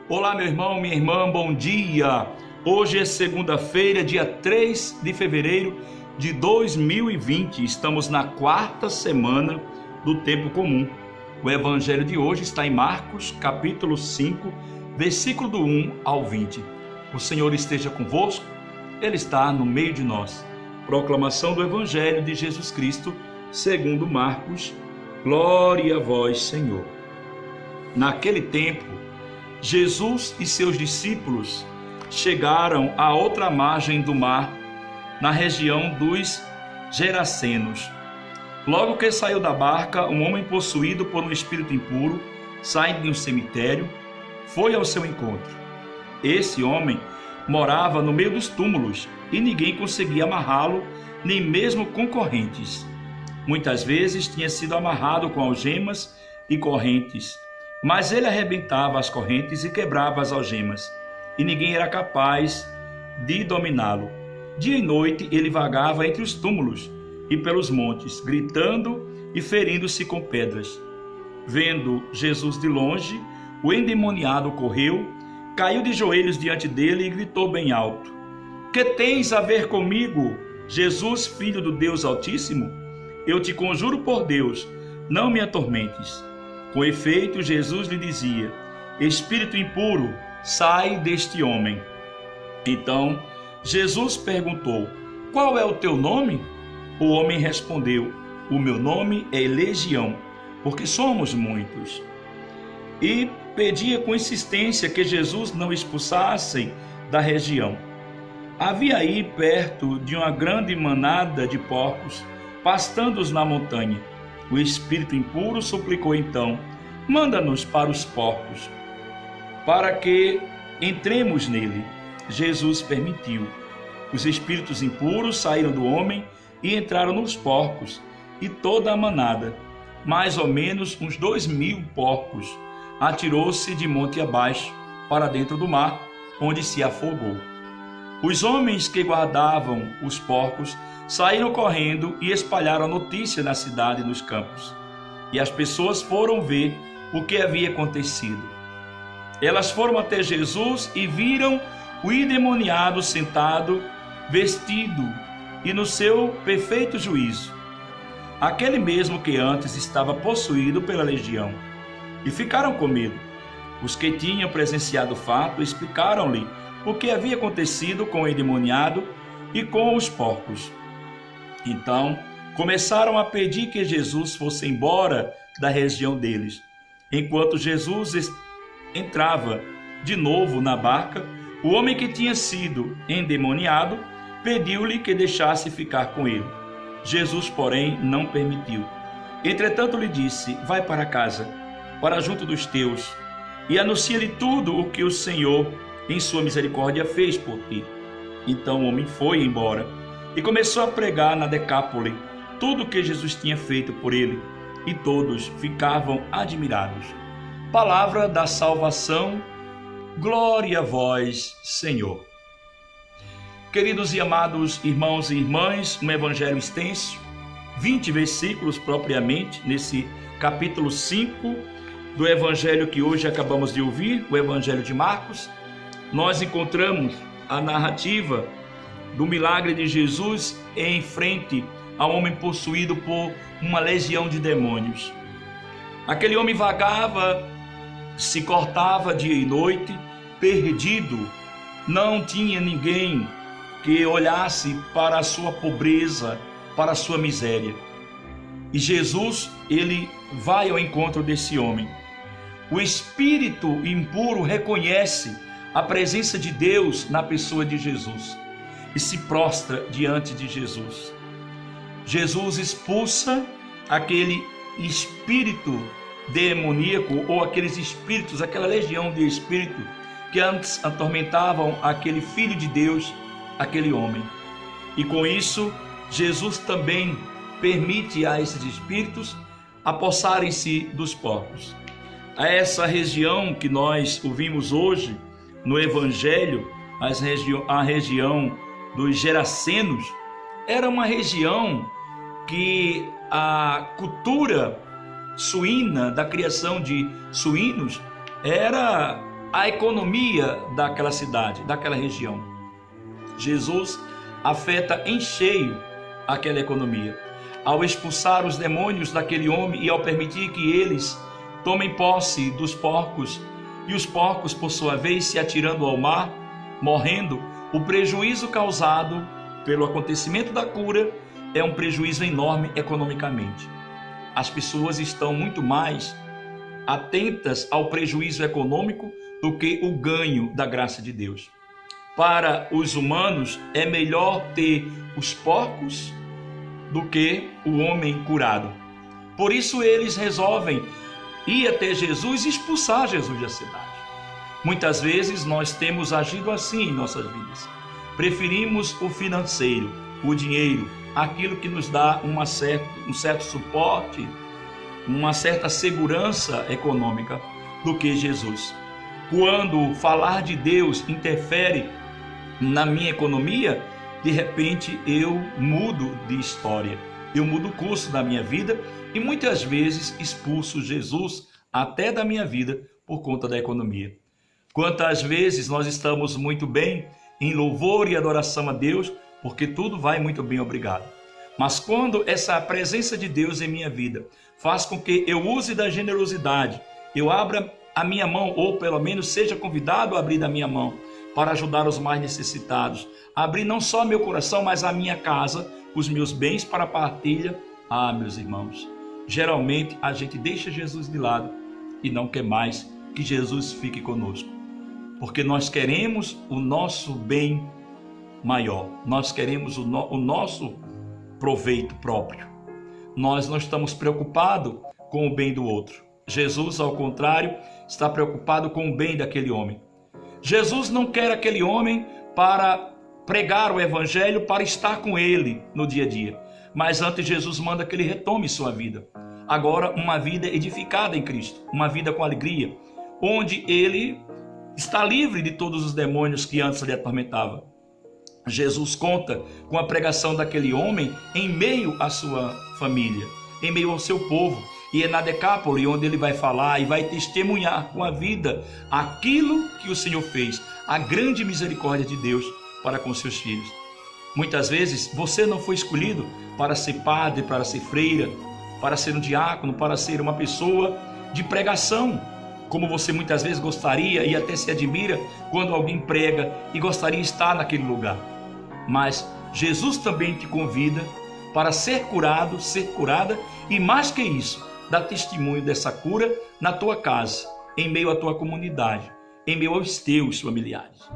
Olá, meu irmão, minha irmã, bom dia! Hoje é segunda-feira, dia 3 de fevereiro de 2020. Estamos na quarta semana do tempo comum. O evangelho de hoje está em Marcos, capítulo 5, versículo do 1 ao 20. O Senhor esteja convosco, Ele está no meio de nós. Proclamação do evangelho de Jesus Cristo, segundo Marcos. Glória a vós, Senhor. Naquele tempo, Jesus e seus discípulos chegaram à outra margem do mar, na região dos Gerasenos. Logo que saiu da barca, um homem possuído por um espírito impuro, saindo de um cemitério, foi ao seu encontro. Esse homem morava no meio dos túmulos e ninguém conseguia amarrá-lo, nem mesmo com correntes. Muitas vezes tinha sido amarrado com algemas e correntes, mas ele arrebentava as correntes e quebrava as algemas, e ninguém era capaz de dominá-lo. Dia e noite ele vagava entre os túmulos e pelos montes, gritando e ferindo-se com pedras. Vendo Jesus de longe, o endemoniado correu, caiu de joelhos diante dele e gritou bem alto: "Que tens a ver comigo, Jesus, Filho do Deus Altíssimo? Eu te conjuro por Deus, não me atormentes." Com efeito, Jesus lhe dizia: "Espírito impuro, sai deste homem." Então, Jesus perguntou: "Qual é o teu nome?" O homem respondeu: "O meu nome é Legião, porque somos muitos." E pedia com insistência que Jesus não expulsasse da região. Havia aí perto de uma grande manada de porcos, pastando-os na montanha. O espírito impuro suplicou então: "Manda-nos para os porcos, para que entremos nele." Jesus permitiu. Os espíritos impuros saíram do homem e entraram nos porcos, e toda a manada, mais ou menos uns 2.000 porcos, atirou-se de monte abaixo para dentro do mar, onde se afogou. Os homens que guardavam os porcos saíram correndo e espalharam a notícia na cidade e nos campos. E as pessoas foram ver o que havia acontecido. Elas foram até Jesus e viram o endemoniado sentado, vestido e no seu perfeito juízo, aquele mesmo que antes estava possuído pela legião, e ficaram com medo. Os que tinham presenciado o fato explicaram-lhe o que havia acontecido com o endemoniado e com os porcos. Então começaram a pedir que Jesus fosse embora da região deles. Enquanto Jesus entrava de novo na barca, o homem que tinha sido endemoniado pediu-lhe que deixasse ficar com ele. Jesus, porém, não permitiu. Entretanto lhe disse: "Vai para casa, para junto dos teus, e anuncia-lhe tudo o que o Senhor, em sua misericórdia, fez por ti." Então o homem foi embora e começou a pregar na Decápole tudo o que Jesus tinha feito por ele, e todos ficavam admirados. Palavra da salvação. Glória a vós, Senhor. Queridos e amados irmãos e irmãs, um evangelho extenso, 20 versículos propriamente, nesse capítulo 5 do evangelho que hoje acabamos de ouvir, o evangelho de Marcos. Nós encontramos a narrativa do milagre de Jesus em frente a um homem possuído por uma legião de demônios. Aquele homem vagava, se cortava dia e noite, perdido, não tinha ninguém que olhasse para a sua pobreza, para a sua miséria. E Jesus, ele vai ao encontro desse homem. O espírito impuro reconhece a presença de Deus na pessoa de Jesus e se prostra diante de Jesus. Jesus expulsa aquele espírito demoníaco, ou aqueles espíritos, aquela legião de espírito que antes atormentavam aquele filho de Deus, aquele homem. E com isso, Jesus também permite a esses espíritos apossarem-se dos porcos. A essa região que nós ouvimos hoje no Evangelho, a região dos Gerasenos, era uma região que a cultura suína, da criação de suínos, era a economia daquela cidade, daquela região. Jesus afeta em cheio aquela economia. Ao expulsar os demônios daquele homem e ao permitir que eles tomem posse dos porcos, e os porcos, por sua vez, se atirando ao mar, morrendo, o prejuízo causado pelo acontecimento da cura é um prejuízo enorme economicamente. As pessoas estão muito mais atentas ao prejuízo econômico do que o ganho da graça de Deus. Para os humanos, é melhor ter os porcos do que o homem curado. Por isso eles resolvem ir até Jesus e expulsar Jesus da cidade. Muitas vezes nós temos agido assim em nossas vidas. Preferimos o financeiro, o dinheiro, aquilo que nos dá um certo suporte, uma certa segurança econômica, do que Jesus. Quando falar de Deus interfere na minha economia, de repente eu mudo de história, eu mudo o curso da minha vida e muitas vezes expulso Jesus até da minha vida por conta da economia. Quantas vezes nós estamos muito bem em louvor e adoração a Deus, porque tudo vai muito bem, obrigado. Mas quando essa presença de Deus em minha vida faz com que eu use da generosidade, eu abra a minha mão, ou pelo menos seja convidado a abrir da minha mão, para ajudar os mais necessitados, abrir não só meu coração, mas a minha casa, os meus bens para partilha. Meus irmãos, geralmente a gente deixa Jesus de lado e não quer mais que Jesus fique conosco, porque nós queremos o nosso bem maior, nós queremos o nosso proveito próprio, nós não estamos preocupados com o bem do outro. Jesus, ao contrário, está preocupado com o bem daquele homem. Jesus não quer aquele homem para pregar o evangelho, para estar com ele no dia a dia. Mas antes Jesus manda que ele retome sua vida. Agora uma vida edificada em Cristo, uma vida com alegria, onde ele está livre de todos os demônios que antes lhe atormentavam. Jesus conta com a pregação daquele homem em meio à sua família, em meio ao seu povo. E é na Decápole onde ele vai falar e vai testemunhar com a vida aquilo que o Senhor fez, a grande misericórdia de Deus para com seus filhos. Muitas vezes você não foi escolhido para ser padre, para ser freira, para ser um diácono, para ser uma pessoa de pregação, como você muitas vezes gostaria e até se admira quando alguém prega e gostaria de estar naquele lugar. Mas Jesus também te convida para ser curado, ser curada e mais que isso, dar testemunho dessa cura na tua casa, em meio à tua comunidade, em meio aos teus familiares.